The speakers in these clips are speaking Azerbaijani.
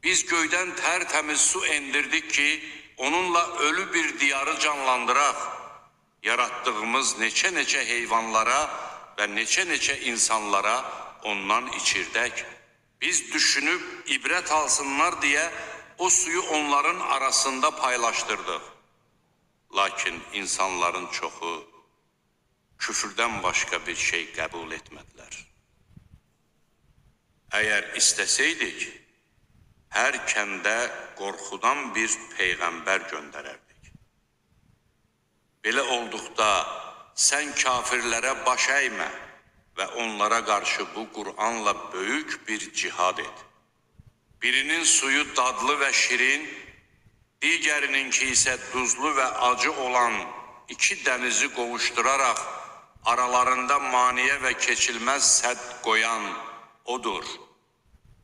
Biz göydən tərtəmiz su endirdik ki, onunla ölü bir diyarı canlandıraq. Yaratdığımız neçə-neçə heyvanlara və neçə-neçə insanlara ondan içirdək. Biz düşünüb ibrət alsınlar deyə o suyu onların arasında paylaşdırdıq. Lakin insanların çoxu küfrdən başqa bir şey qəbul etmədilər. Əgər istəsəydik, hər kəndə qorxudan bir peyğəmbər göndərərdik. Belə olduqda sən kafirlərə baş əymə və onlara qarşı bu Qur'anla böyük bir cihad et. Birinin suyu dadlı və şirin, digərininki isə duzlu və acı olan iki dənizi qovuşduraraq aralarında maniyə və keçilməz sədd qoyan odur.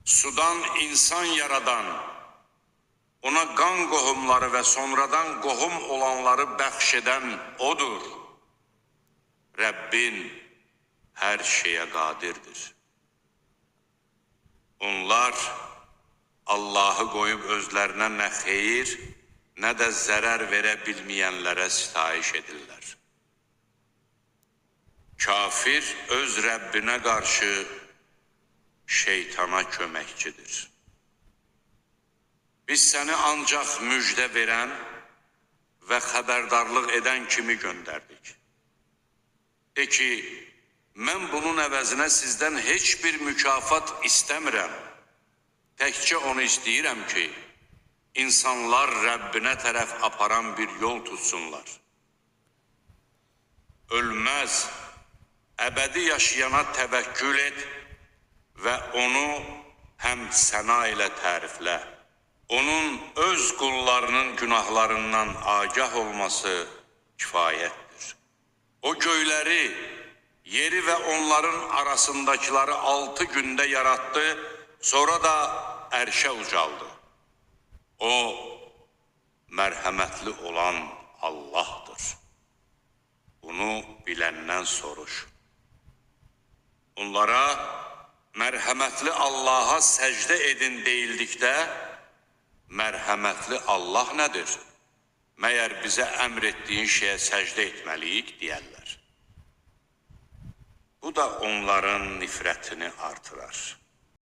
Sudan insan yaradan, ona qan qohumları və sonradan qohum olanları bəxş edən odur. Rəbbin hər şeyə qadirdir. Onlar Allahı qoyub özlərinə nə xeyir, nə də zərər verə bilməyənlərə sitayiş edirlər. Kafir öz Rəbbinə qarşı şeytana köməkçidir. Biz səni ancaq müjdə verən və xəbərdarlıq edən kimi göndərdik. De ki, mən bunun əvəzinə sizdən heç bir mükafat istəmirəm. Təkcə onu istəyirəm ki, insanlar Rəbbinə tərəf aparan bir yol tutsunlar. Ölməz, əbədi yaşayana təvəkkül et və onu həm səna ilə təriflə. Onun öz qullarının günahlarından agah olması kifayətdir. O göyləri, yeri və onların arasındakiləri 6 gündə yarattı, sonra da ərşə ucaldı. O, mərhəmətli olan Allahdır. Bunu biləndən soruş. Onlara mərhəmətli Allaha səcdə edin deyildikdə, mərhəmətli Allah nədir? Məyər bizə əmr etdiyin şeyə səcdə etməliyik deyərlər. Bu da onların nifrətini artırar.